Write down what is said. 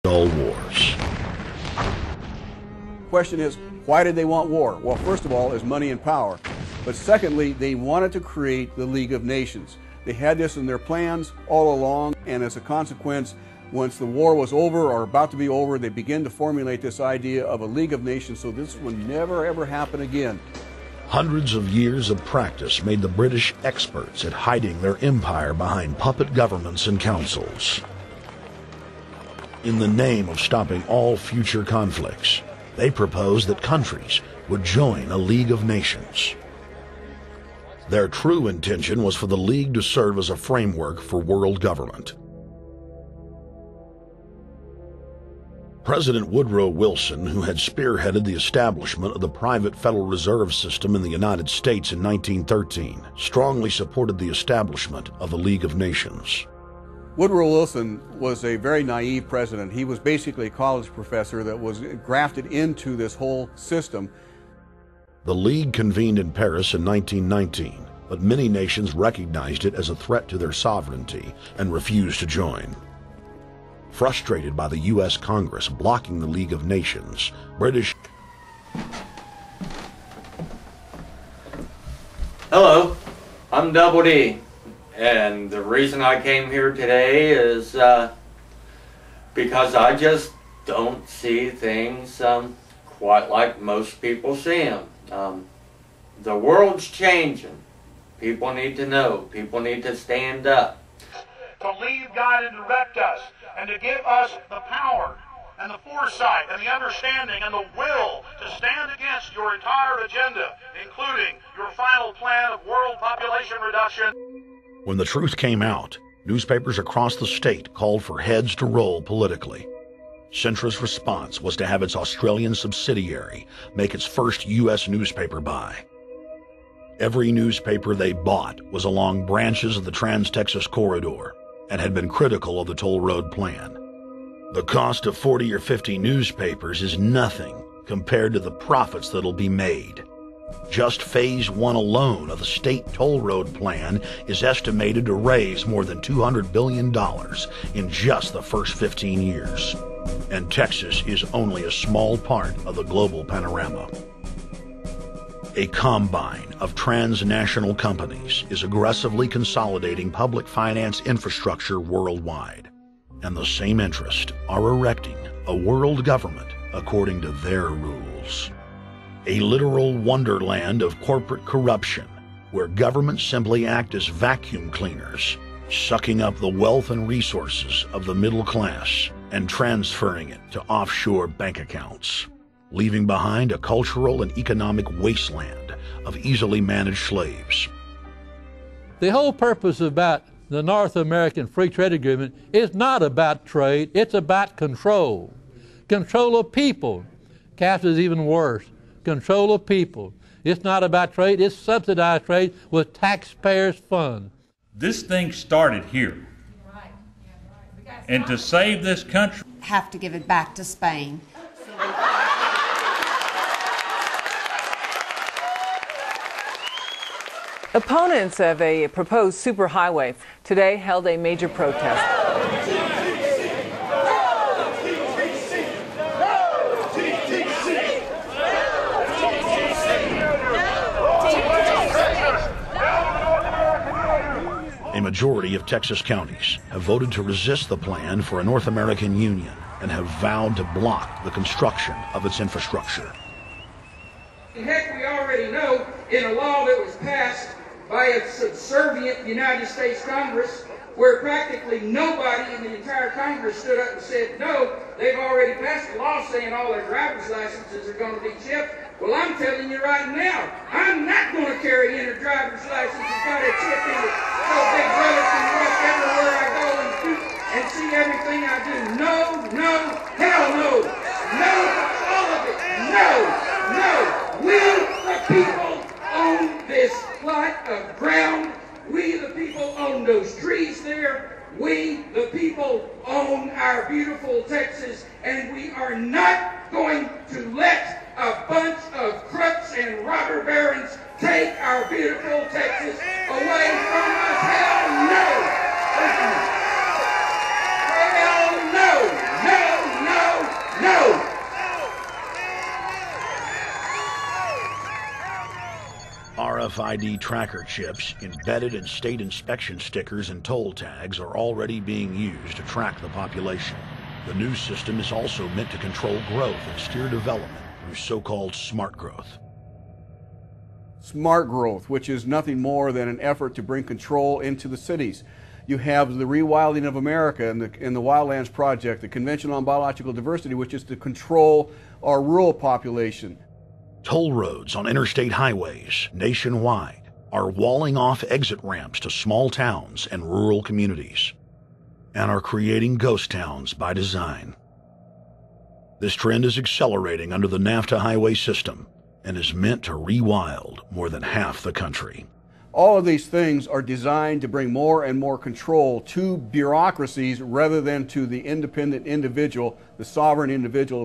all wars. Question is, why did they want war? Well, first of all, is money and power. But secondly, they wanted to create the League of Nations. They had this in their plans all along, and as a consequence, once the war was over or about to be over, they began to formulate this idea of a League of Nations so this would never ever happen again. Hundreds of years of practice made the British experts at hiding their empire behind puppet governments and councils. In the name of stopping all future conflicts, they proposed that countries would join a League of Nations. Their true intention was for the League to serve as a framework for world government. President Woodrow Wilson, who had spearheaded the establishment of the private Federal Reserve System in the United States in 1913, strongly supported the establishment of the League of Nations. Woodrow Wilson was a very naive president. He was basically a college professor that was grafted into this whole system. The League convened in Paris in 1919, but many nations recognized it as a threat to their sovereignty and refused to join. Frustrated by the U.S. Congress blocking the League of Nations, British... Hello, I'm Double D, and the reason I came here today is because I just don't see things quite like most people see them. The world's changing. People need to know. People need to stand up. To lead, guide, and direct us, and to give us the power and the foresight and the understanding and the will to stand against your entire agenda, including your final plan of world population reduction. When the truth came out, newspapers across the state called for heads to roll politically. Centra's response was to have its Australian subsidiary make its first U.S. newspaper buy. Every newspaper they bought was along branches of the Trans-Texas Corridor and had been critical of the toll road plan. The cost of 40 or 50 newspapers is nothing compared to the profits that'll be made. Just Phase 1 alone of the state toll road plan is estimated to raise more than $200 billion in just the first 15 years. And Texas is only a small part of the global panorama. A combine of transnational companies is aggressively consolidating public finance infrastructure worldwide, and the same interests are erecting a world government according to their rules. A literal wonderland of corporate corruption, where governments simply act as vacuum cleaners, sucking up the wealth and resources of the middle class and transferring it to offshore bank accounts, leaving behind a cultural and economic wasteland of easily managed slaves. The whole purpose about the North American Free Trade Agreement is not about trade, it's about control. Control of people. CAFTA is even worse. Control of people. It's not about trade, it's subsidized trade with taxpayers' funds. This thing started here. And to save this country, have to give it back to Spain. Opponents of a proposed superhighway today held a major protest. A majority of Texas counties have voted to resist the plan for a North American Union and have vowed to block the construction of its infrastructure. Heck, we already know in a law that was passed by a subservient United States Congress, where practically nobody in the entire Congress stood up and said no, they've already passed a law saying all their driver's licenses are going to be chipped. Well, I'm telling you right now, I'm not going to carry in a driver's license that's got a chip in it so Big Brother can watch everywhere I go and see everything I do. No, no, hell no. No, all of it. No, no. We, the people, own this plot of ground. We, the people, own those trees there. We, the people, own our beautiful Texas, and we are not going to let a bunch of crooks and robber barons take our beautiful Texas away from us. Hell no! Hell no! No! RFID tracker chips embedded in state inspection stickers and toll tags are already being used to track the population. The new system is also meant to control growth and steer development through so-called smart growth. Smart growth, which is nothing more than an effort to bring control into the cities. You have the rewilding of America and the Wildlands Project, the Convention on Biological Diversity, which is to control our rural population. Toll roads on interstate highways nationwide are walling off exit ramps to small towns and rural communities, and are creating ghost towns by design. This trend is accelerating under the NAFTA highway system and is meant to rewild more than half the country. All of these things are designed to bring more and more control to bureaucracies rather than to the independent individual, the sovereign individual.